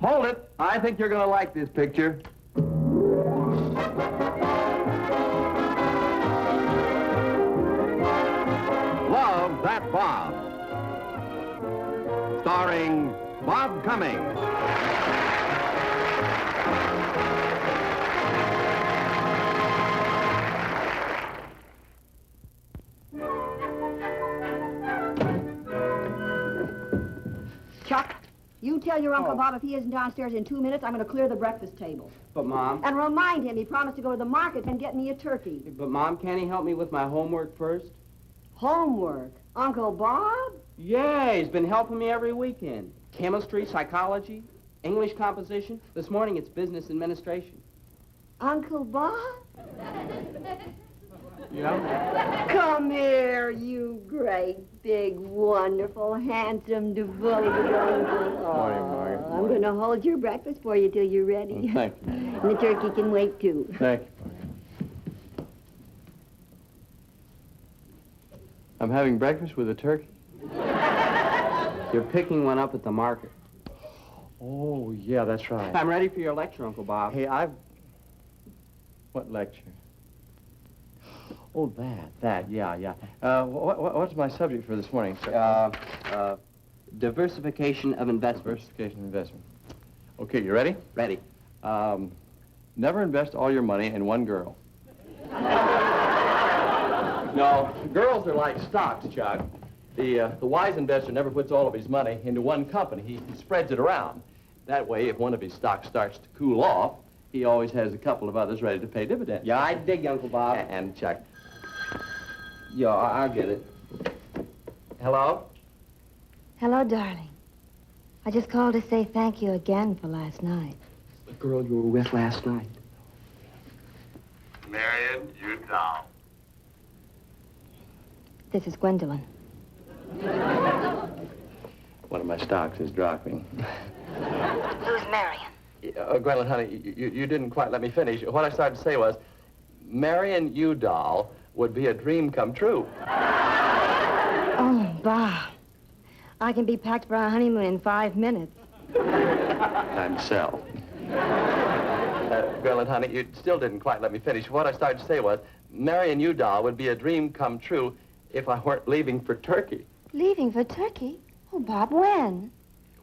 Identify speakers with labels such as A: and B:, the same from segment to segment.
A: Hold it. I think you're going to like this picture. Love That Bob. Starring Bob Cummings.
B: Chuck, you tell your Uncle Bob if he isn't downstairs in 2 minutes, I'm going to clear the breakfast table.
C: But, Mom...
B: And remind him he promised to go to the market and get me a turkey.
C: But, Mom, can't he help me with my homework first?
B: Homework? Uncle Bob?
C: Yeah, he's been helping me every weekend. Chemistry, psychology, English composition. This morning it's business administration.
B: Uncle Bob?
C: Yeah?
B: Come here, you great, big, wonderful, handsome, devoted uncle.
A: Morning, Margaret.
B: I'm going to hold your breakfast for you till you're ready.
A: Thank you.
B: And the turkey can wait, too.
A: Thank you. I'm having breakfast with a turkey.
C: You're picking one up at the market.
A: Oh, yeah, that's right.
C: I'm ready for your lecture, Uncle Bob.
A: Hey, What lecture? Oh, that, yeah. What's my subject for this morning, sir?
C: Diversification of investment.
A: Diversification of investment. Okay, you ready?
C: Ready.
A: Never invest all your money in one girl. No, girls are like stocks, Chuck. The wise investor never puts all of his money into one company. He spreads it around. That way, if one of his stocks starts to cool off, he always has a couple of others ready to pay dividends.
C: Yeah, I dig you, Uncle Bob.
A: And Chuck.
C: Yeah, I'll get it. Hello?
D: Hello, darling. I just called to say thank you again for last night.
C: The girl you were with last night.
E: Marion, you down.
D: This is Gwendolyn.
A: One of my stocks is dropping.
D: Who's Marion?
A: Gwendolyn, honey, you didn't quite let me finish. What I started to say was, Marion Udall would be a dream come true.
D: Oh, Bob. I can be packed for our honeymoon in 5 minutes.
A: I'm Sel. Gwendolyn, honey, you still didn't quite let me finish. What I started to say was, Marion Udall would be a dream come true if I weren't leaving for Turkey.
D: Leaving for Turkey? Oh, Bob, when?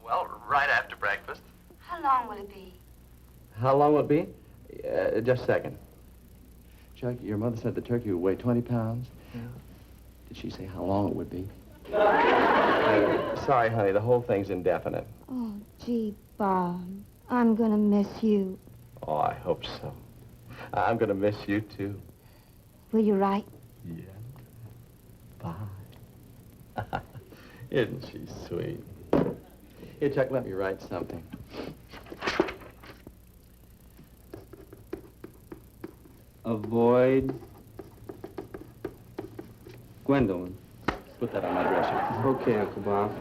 E: Well, right after breakfast.
D: How long will it be?
A: How long will it be? Just a second. Chuck, your mother said the turkey would weigh 20 pounds. Yeah. Did she say how long it would be? Sorry, honey, the whole thing's indefinite.
D: Oh, gee, Bob, I'm gonna miss you.
A: Oh, I hope so. I'm gonna miss you, too.
D: Will you write?
A: Yeah. Bye. Isn't she sweet? Here, Chuck, let me write something.
C: Avoid Gwendolyn.
A: Put that on my dresser.
C: Okay, Uncle Bob.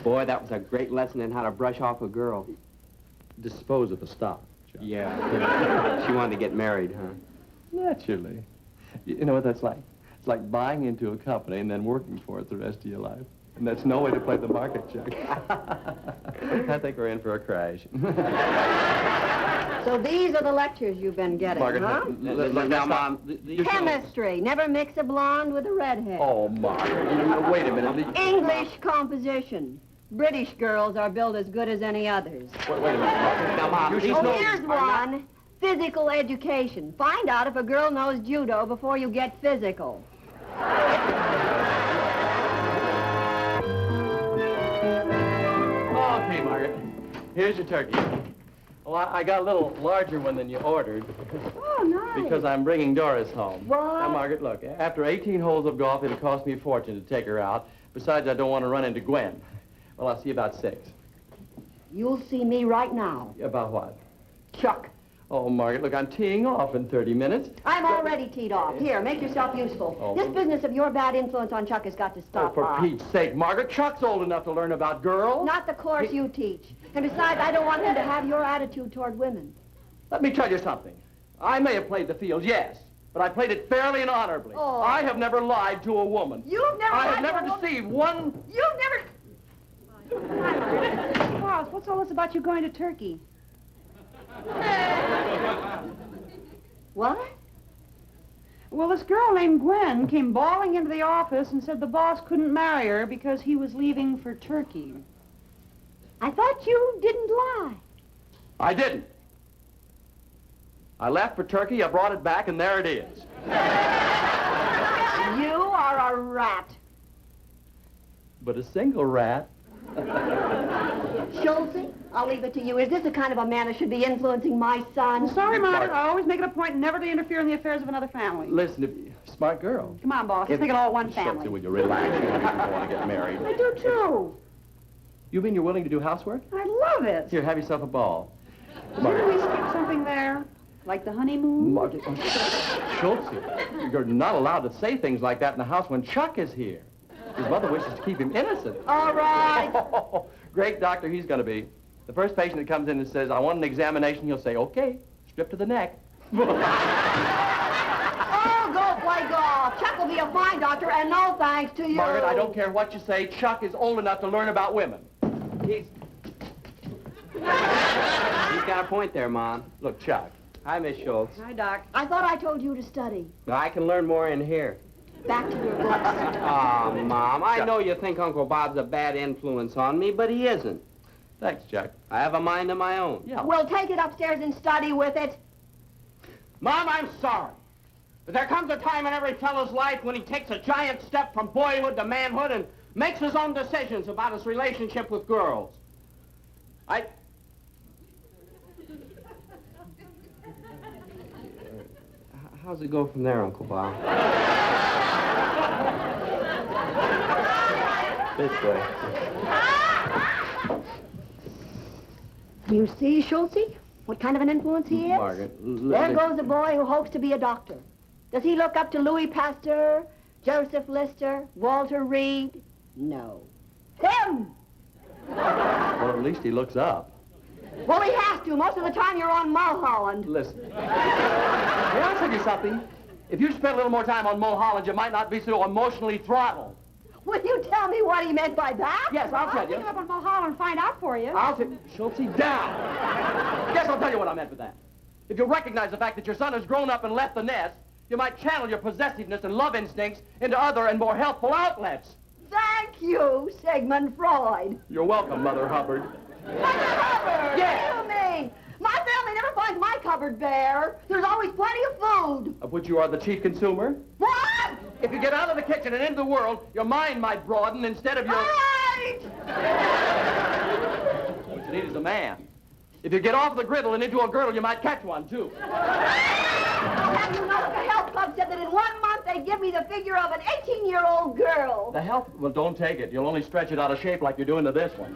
C: Boy, that was a great lesson in how to brush off a girl.
A: Dispose of a stock, Chuck.
C: Yeah. She wanted to get married, huh?
A: Naturally. You know what that's like? It's like buying into a company and then working for it the rest of your life. And that's no way to play the market, Chuck. I think we're in for a crash.
B: So these are the lectures you've been getting,
A: Margaret,
B: huh?
A: look,
C: Now, Mom,
B: Chemistry. Never mix a blonde with a redhead.
A: Oh, Margaret, wait a minute.
B: English composition. British girls are built as good as any others.
A: Wait a minute, Margaret.
C: Now, Mom, these
B: Oh,
C: notes
B: here's
C: are not-
B: one. Physical education. Find out if a girl knows judo before you get physical.
A: Okay, Margaret. Here's your turkey. Well, I got a little larger one than you ordered
B: Oh, nice.
A: because I'm bringing Doris home.
B: What?
A: Now, Margaret, look, after 18 holes of golf, it'll cost me a fortune to take her out. Besides, I don't want to run into Gwen. Well, I'll see you about 6.
B: You'll see me right now.
A: About what?
B: Chuck.
A: Oh, Margaret, look, I'm teeing off in 30 minutes.
B: I'm already teed off. Here, make yourself useful.
A: Oh.
B: This business of your bad influence on Chuck has got to
A: Oh,
B: stop.
A: for
B: Bob.
A: Pete's sake, Margaret, Chuck's old enough to learn about girls.
B: Not the course you teach. And besides, I don't want him to have your attitude toward women.
A: Let me tell you something. I may have played the field, yes, but I played it fairly and honorably.
B: Oh.
A: I have never lied to a woman.
B: You've never
A: I
B: lied
A: have never
B: to a woman.
A: deceived one...
B: You've never...
F: boss, what's all this about you going to Turkey?
B: What?
F: Well, this girl named Gwen came bawling into the office and said the boss couldn't marry her because he was leaving for Turkey.
B: I thought you didn't lie.
A: I didn't. I left for Turkey, I brought it back, and there it is.
B: You are a rat.
A: But a single rat.
B: Schultze, I'll leave it to you. Is this the kind of a man who should be influencing my son?
F: I'm sorry, Margaret.
A: Margaret.
F: I always make it a point never to interfere in the affairs of another family.
A: Listen, smart girl.
F: Come on, boss. Let's make it all one
A: Schultze,
F: family.
A: will you relax? You don't want to get married.
F: I do, too.
A: You mean you're willing to do housework?
F: I love it.
A: Here, have yourself a ball.
F: Didn't we skip something there? Like the honeymoon?
A: Margaret, Schultze, you're not allowed to say things like that in the house when Chuck is here. His mother wishes to keep him innocent.
B: All right.
A: Great doctor he's going to be. The first patient that comes in and says, I want an examination, he'll say, okay, strip to the neck.
B: Oh, go play golf. Chuck will be a fine doctor, and no thanks to you.
A: Margaret, I don't care what you say. Chuck is old enough to learn about women.
C: He's got a point there, Mom.
A: Look, Chuck.
C: Hi, Miss Schultz.
F: Hi, Doc.
B: I thought I told you to study.
C: Now, I can learn more in here.
B: Back to your books.
C: Oh, Mom, I know you think Uncle Bob's a bad influence on me, but he isn't.
A: Thanks, Chuck.
C: I have a mind of my own.
A: Yeah.
B: Well, take it upstairs and study with it.
C: Mom, I'm sorry. But there comes a time in every fellow's life when he takes a giant step from boyhood to manhood and makes his own decisions about his relationship with girls. How's it go from there, Uncle Bob? This way.
B: You see, Schultze, what kind of an influence he is?
C: Margaret,
B: There goes a boy who hopes to be a doctor. Does he look up to Louis Pasteur, Joseph Lister, Walter Reed? No. Him!
A: Well, at least he looks up.
B: Well, he has to. Most of the time you're on Mulholland.
A: Listen. May I tell you something? If you spent a little more time on Mulholland, you might not be so emotionally throttled.
B: Will you tell me what he meant by that?
A: Yes, I'll tell
F: I'll
A: you.
F: pick him up on Mulholland and find out for you.
A: I'll tell Schultze, down. Yes, I'll tell you what I meant with that. If you recognize the fact that your son has grown up and left the nest, you might channel your possessiveness and love instincts into other and more helpful outlets.
B: Thank you, Sigmund Freud.
A: You're welcome, Mother Hubbard.
B: Mother Hubbard!
A: Yes.
B: You mean? My family never finds my cupboard bare. There's always plenty of food.
A: Of which you are the chief consumer.
B: What?
A: If you get out of the kitchen and into the world, your mind might broaden instead of your...
B: Right!
A: What you need is a man. If you get off the griddle and into a girdle, you might catch one, too.
B: I'll have you know that the health club said that in 1 month they'd give me the figure of an 18-year-old girl.
A: The health... Well, don't take it. You'll only stretch it out of shape like you're doing to this one.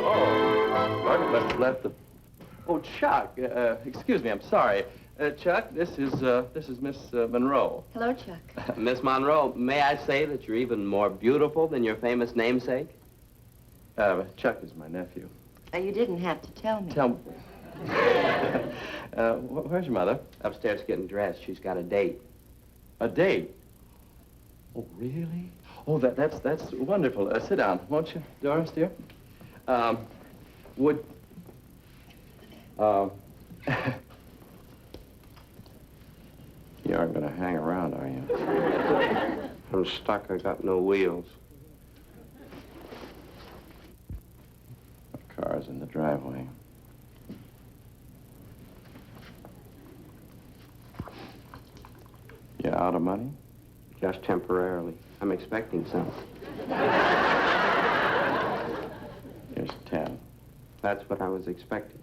A: Oh, Margaret must have left the... Oh, Chuck, excuse me, I'm sorry. Chuck, this is Miss Monroe.
D: Hello, Chuck.
C: Miss Monroe, may I say that you're even more beautiful than your famous namesake?
A: Chuck is my nephew.
D: You didn't have to tell me.
A: Tell me... where's your mother?
C: Upstairs getting dressed. She's got a date.
A: A date? Oh, really? Oh, that's wonderful. Sit down, won't you, Doris, dear? Would... You aren't going to hang around, are you?
C: I'm stuck. I got no wheels.
A: The car's in the driveway. You out of money?
C: Just temporarily. I'm expecting some.
A: Here's 10.
C: That's what I was expecting.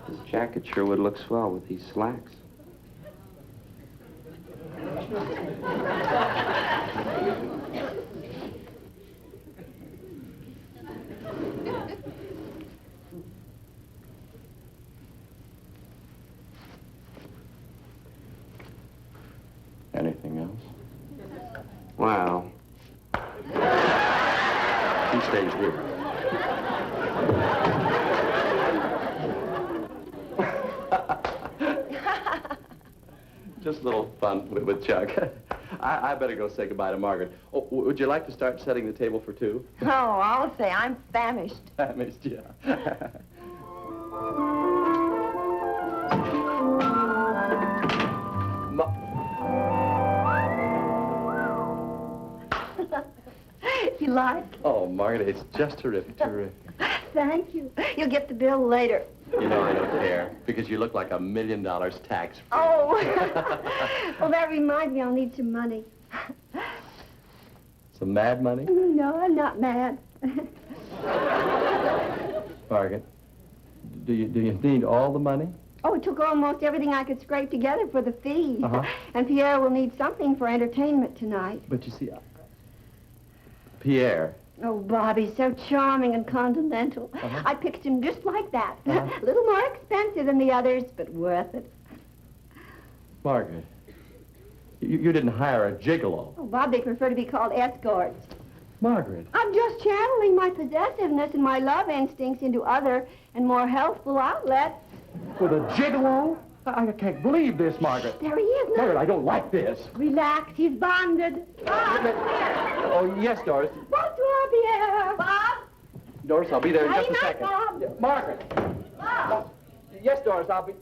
C: This jacket sure would look swell with these slacks.
A: Anything else?
C: Wow.
A: He stays here. little fun with Chuck. I better go say goodbye to Margaret. Oh, would you like to start setting the table for two?
B: Oh, I'll say I'm famished.
A: Famished, yeah.
B: You like?
A: Oh, Margaret, it's just terrific, terrific.
B: Thank you. You'll get the bill later.
A: You know I don't care, because you look like $1 million tax-free.
B: Oh. Well, that reminds me, I'll need some money.
A: Some mad money?
B: No, I'm not mad.
A: Margaret, do you need all the money?
B: Oh, it took almost everything I could scrape together for the fee.
A: Uh-huh.
B: And Pierre will need something for entertainment tonight.
A: But you see, Pierre.
B: Oh, Bobby, so charming and continental.
A: Uh-huh.
B: I picked him just like that.
A: Uh-huh.
B: A little more expensive than the others, but worth it.
A: Margaret, you didn't hire a gigolo.
B: Oh, Bob, they prefer to be called escorts.
A: Margaret.
B: I'm just channeling my possessiveness and my love instincts into other and more healthful outlets.
A: With a gigolo? I can't believe this, Margaret.
B: There he is now.
A: Margaret, I don't like this.
B: Relax, he's bonded. Bob, Pierre.
A: Oh, yes, Doris.
B: Bonsoir, Pierre. Bob?
A: Doris, I'll be there in just a
B: Night,
A: second.
B: Bob.
A: Yeah, Margaret.
B: Bob.
A: Yes, Doris, I'll be...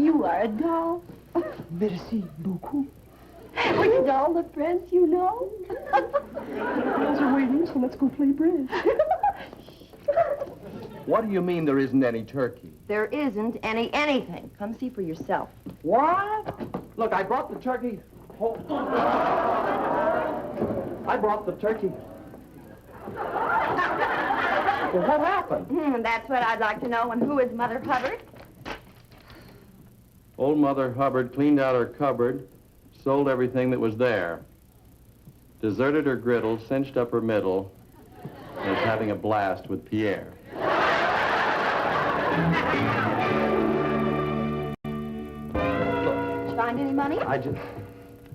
B: You are a doll.
G: Merci beaucoup.
B: We did all the friends you know.
G: Girls are waiting, so let's go play bridge.
A: What do you mean there isn't any turkey?
B: There isn't anything. Come see for yourself.
A: What? Look, I brought the turkey. I brought the turkey. Well, what happened?
B: That's what I'd like to know. And who is Mother Hubbard?
A: Old Mother Hubbard cleaned out her cupboard, sold everything that was there, deserted her griddle, cinched up her middle, and is having a blast with Pierre.
B: Did you find any money?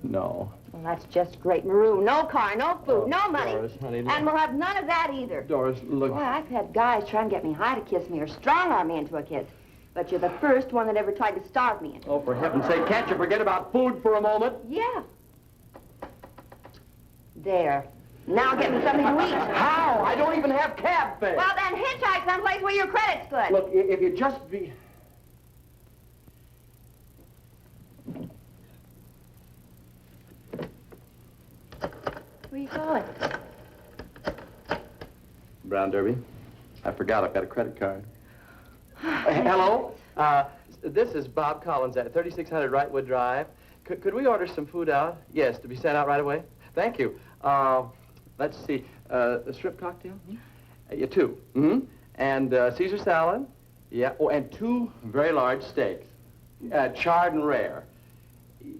A: No.
B: Well, that's just great, Maru. No car, no food,
A: Oh,
B: no money.
A: Doris, honey,
B: And we'll have none of that either.
A: Doris, look.
B: Boy, I've had guys try and get me high to kiss me or strong-arm me into a kiss. But you're the first one that ever tried to starve me into.
A: Oh, for heaven's sake, can't you forget about food for a moment?
B: Yeah. There. Now get me something to eat.
A: How? I don't even have cab fare.
B: Well, then hitchhike someplace where your credit's good.
A: Look, if you just be...
B: Where you going?
A: Brown Derby. I forgot I've got a credit card. Hello? This is Bob Collins at 3600 Wrightwood Drive. Could we order some food out? Yes, to be sent out right away? Thank you. Let's see. A shrimp cocktail? Yeah, 2. Mm-hmm. And Caesar salad? Yeah. Oh, and 2 very large steaks. Charred and rare.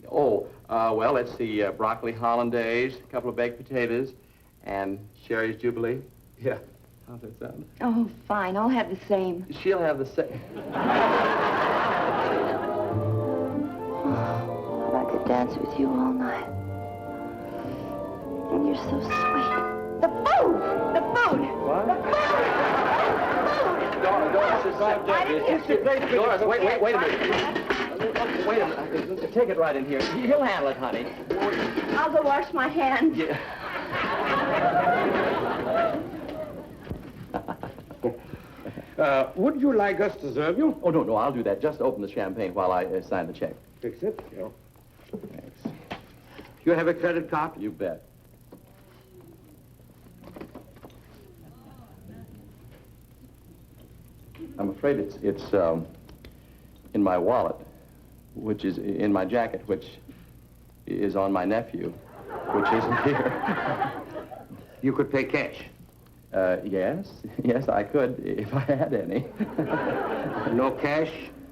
A: Oh, well, let's see. Broccoli hollandaise, a couple of baked potatoes, and Sherry's Jubilee. Yeah. How's that sound?
B: Oh, fine. I'll have the same.
A: She'll have the same.
B: I could dance with you all night. And you're so sweet. The food! The food!
A: What?
B: The food!
A: Doris, wait a minute. Wait a minute. Take it right in here. He'll handle it, honey.
B: I'll go wash my hands.
A: Yeah.
C: Would you like us to serve you?
A: Oh, no, I'll do that. Just open the champagne while I sign the check.
C: Fix it. Yeah.
A: Thanks.
C: You have a credit card?
A: You bet. I'm afraid it's in my wallet, which is in my jacket, which is on my nephew, which isn't here.
C: You could pay cash.
A: Yes, I could, if I had any.
C: No cash?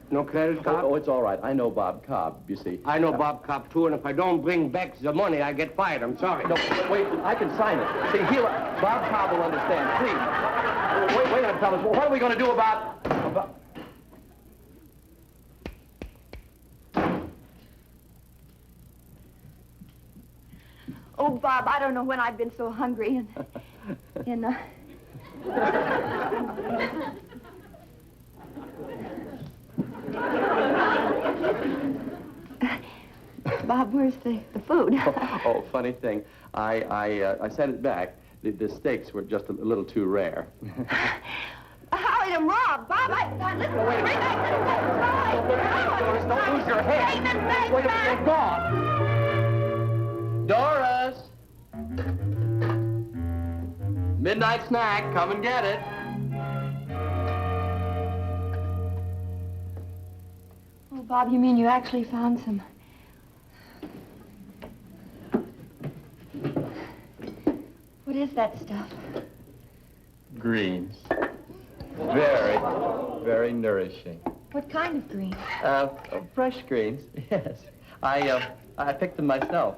C: No credit card?
A: Oh, it's all right. I know Bob Cobb, you see.
C: I know Bob Cobb, too, and if I don't bring back the money, I get fired. I'm sorry.
A: No, wait, I can sign it. See, Bob Cobb will understand. Please. Wait a minute, fellas. What are we going to do about...
B: Oh, Bob, I don't know when I've been so hungry. And Bob, where's the food?
A: Oh, funny thing. I sent it back. The steaks were just a little too rare.
B: How did him rob? Bob, listen.
A: Doris, don't lose your head. Wait, they're gone. Doris! Midnight snack, come and get it.
D: Oh, Bob, you mean you actually found some... What is that stuff?
A: Greens. Very, very nourishing.
D: What kind of green?
A: Fresh greens, yes. I picked them myself.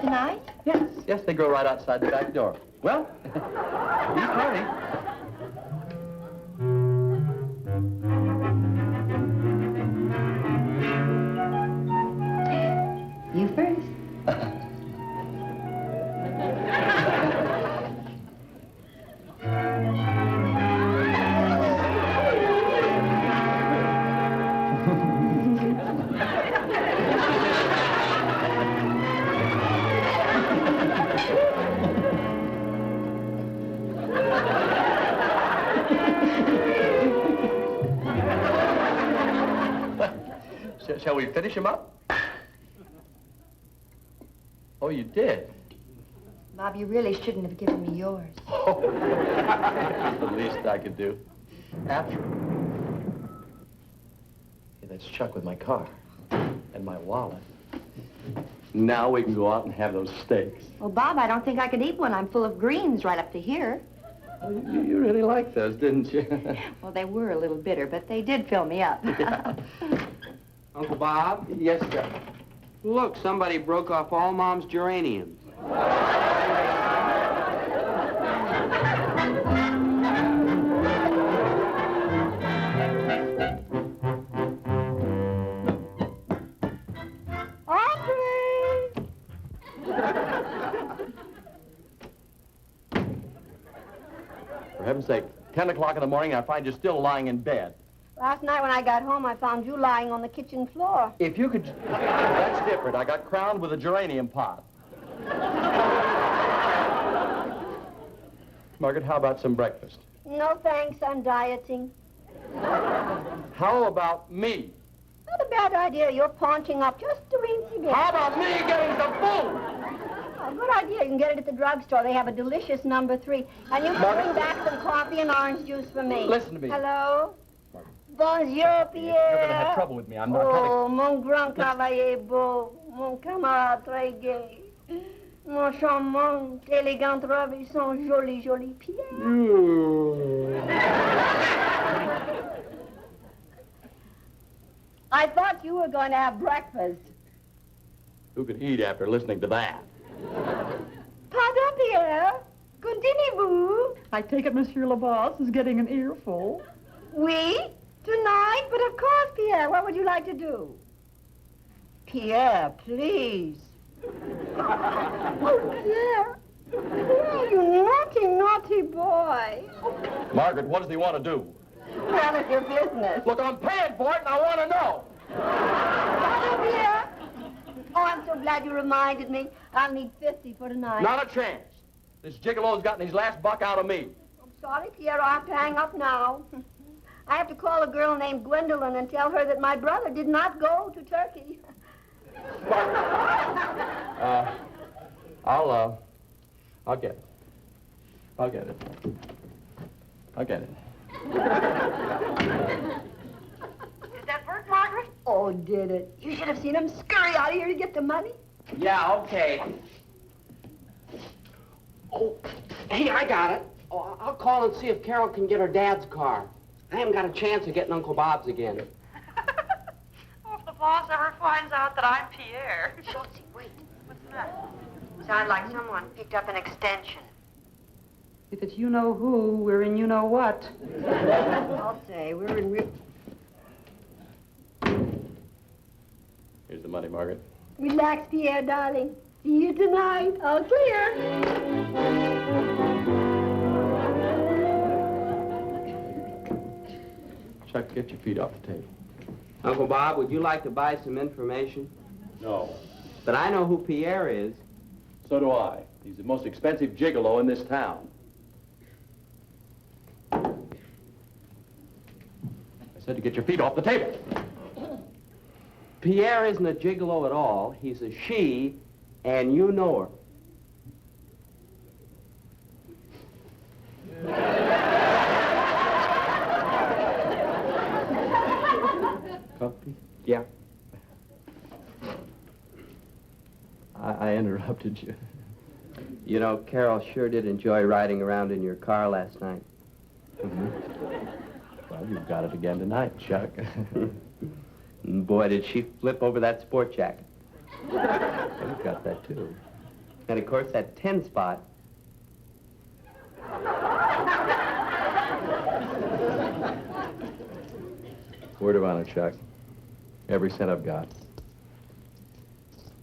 D: Tonight?
A: Yes, they grow right outside the back door. Well, eat hearty.
D: You first.
A: Shall we finish him up? Oh, you did?
D: Bob, you really shouldn't have given me yours.
A: Oh, that's the least I could do. After... Hey, that's Chuck with my car. And my wallet. Now we can go out and have those steaks.
B: Well, Bob, I don't think I could eat one. I'm full of greens right up to here.
A: Well, you really liked those, didn't you?
B: Well, they were a little bitter, but they did fill me up.
A: Yeah.
C: Uncle Bob?
A: Yes, sir.
C: Look, somebody broke off all Mom's geraniums.
A: For heaven's sake, 10 o'clock in the morning, I find you still lying in bed.
B: Last night when I got home, I found you lying on the kitchen floor.
A: If you could... That's different. I got crowned with a geranium pot. Margaret, how about some breakfast?
B: No, thanks. I'm dieting.
A: How about me?
B: Not a bad idea. You're paunching up just a weensy bit.
A: How about me getting some food?
B: Oh, good idea. You can get it at the drugstore. They have a delicious number 3. And you can bring back some coffee and orange juice for me.
A: Listen to me.
B: Hello? Bonjour, Pierre.
A: You're going to have trouble with me. I'm not
B: Oh, mon grand cavalier beau, mon camarade très gai, mon charmant, élégant ravissant, joli, joli Pierre. I thought you were going to have breakfast.
A: Who could eat after listening to that?
B: Pardon, Pierre. Continuez-vous?
G: I take it Monsieur LaBosse is getting an earful.
B: Oui, tonight, but of course, Pierre. What would you like to do? Pierre, please. Oh, Pierre. Oh, you naughty, naughty boy.
A: Margaret, what does he want to do?
B: None of your business.
A: Look, I'm paying for it, and I want to know.
B: Pardon, Pierre. Oh, I'm so glad you reminded me. I'll need 50 for tonight.
A: Not a chance. This gigolo's gotten his last buck out of me.
B: I'm sorry, Pierre. I have to hang up now. I have to call a girl named Gwendolyn and tell her that my brother did not go to Turkey.
A: I'll get it. I'll get it. I'll get it.
B: Did that work, Margaret? Oh, did it? You should have seen him scurry out of here to get the money.
C: Yeah, okay. Oh, hey, I got it. Oh, I'll call and see if Carol can get her dad's car. I haven't got a chance of getting Uncle Bob's again.
F: Oh, if the boss ever finds out that I'm Pierre.
B: Josie, wait.
F: What's that?
B: Sounds like someone picked up an extension.
F: If it's you-know-who, we're in you-know-what.
B: I'll say, we're in real...
A: Here's the money, Margaret.
B: Relax, Pierre, darling. See you tonight. All clear.
A: Chuck, get your feet off the table.
C: Uncle Bob, would you like to buy some information?
A: No.
C: But I know who Pierre is.
A: So do I. He's the most expensive gigolo in this town. I said to get your feet off the table.
C: Pierre isn't a gigolo at all. He's a she, and you know her.
A: Coffee?
C: Yeah.
A: I interrupted you.
C: You know, Carol sure did enjoy riding around in your car last night.
A: Well, you've got it again tonight, Chuck.
C: And boy, did she flip over that sport jacket.
A: You've got that, too.
C: And, of course, that 10 spot.
A: Word of honor, Chuck. Every cent I've got.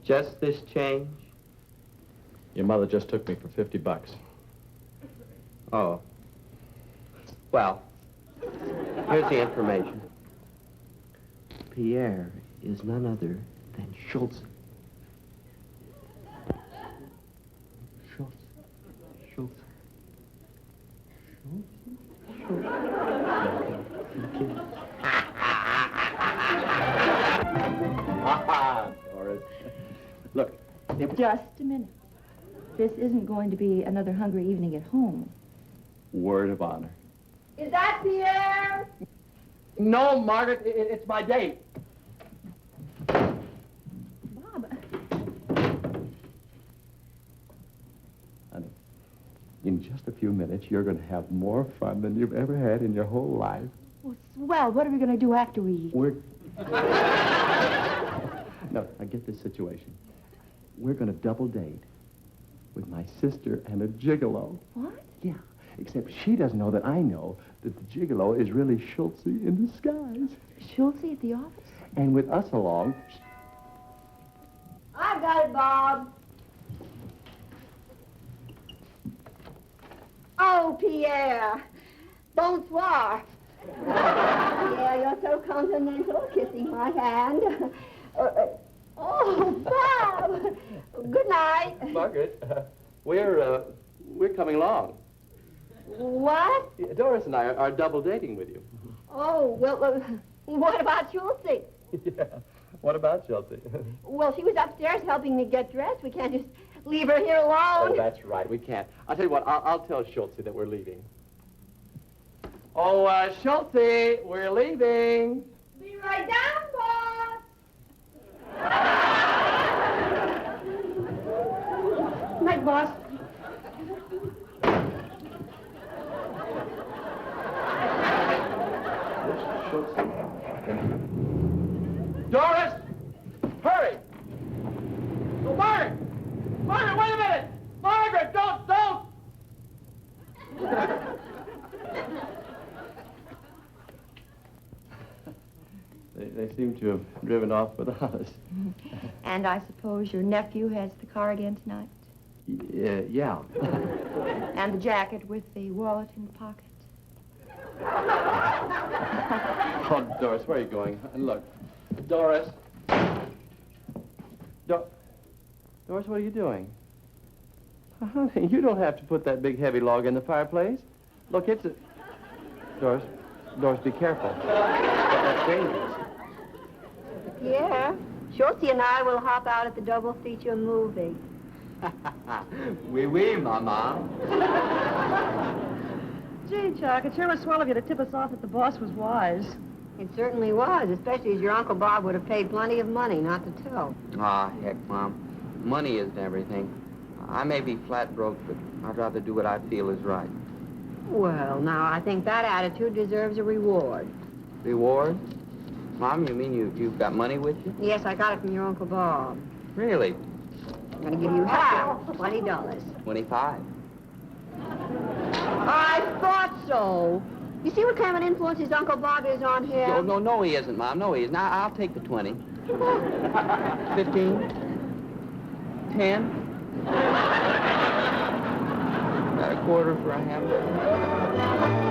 C: Just this change?
A: Your mother just took me for $50.
C: Oh. Well, here's the information. Pierre is none other than Schultz. Schultz. Schultz.
A: Doris. Look,
D: Just a minute. This isn't going to be another hungry evening at home.
A: word of honor.
B: Is that Pierre?
A: No, Margaret, it's my date.
D: Bob.
A: Honey, in just a few minutes, you're going to have more fun than you've ever had in your whole life.
D: Well, swell. What are we going to do after we eat?
A: We're... No, I get this situation. We're going to double date with my sister and a gigolo.
D: What?
A: Yeah, except she doesn't know that I know that the gigolo is really Schultz in disguise.
D: Schultz at the office?
A: And with us along...
B: I've got it, Bob. Oh, Pierre. Bonsoir. Yeah, you're so continental, kissing my hand. Oh, Bob. Good night.
A: Margaret, we're coming along.
B: What?
A: Doris and I are double dating with you.
B: Oh, well, what about Schultz?
A: Yeah. What about Chelsea?
B: Well, she was upstairs helping me get dressed. We can't just leave her here alone.
A: Oh, that's right. We can't. I'll tell you what. I'll tell Schultz that we're leaving. Oh, Schultz, we're leaving.
B: Be right down, boss.
F: Night, boss.
A: Doris! Hurry! Oh, Margaret! Margaret, wait a minute! Margaret, don't! They seem to have driven off without us.
D: And I suppose your nephew has the car again tonight?
A: Yeah.
D: And the jacket with the wallet in the pocket?
A: Oh, Doris, where are you going? Look, Doris. Doris, what are you doing? Honey, you don't have to put that big heavy log in the fireplace. Look, it's a... Doris, be careful. That's dangerous.
B: Yeah. Schultz and I will hop out at the double feature movie.
C: Oui, Mama.
F: Gee, Chuck, it sure was swell of you to tip us off that the boss was wise.
B: It certainly was, especially as your Uncle Bob would have paid plenty of money not to tell.
C: Ah, heck, Mom. Money isn't everything. I may be flat broke, but I'd rather do what I feel is right.
B: Well, now, I think that attitude deserves a reward.
C: Reward? Mom, you mean you've got money with you?
B: Yes, I got it from your Uncle Bob.
C: Really?
B: I'm going to give you half, $20.
C: 25.
B: I thought so. You see what kind of an influence his Uncle Bob is on him?
C: No, he isn't, Mom. No, he isn't. I'll take the 20. 15? 10? Got a quarter for a hamburger.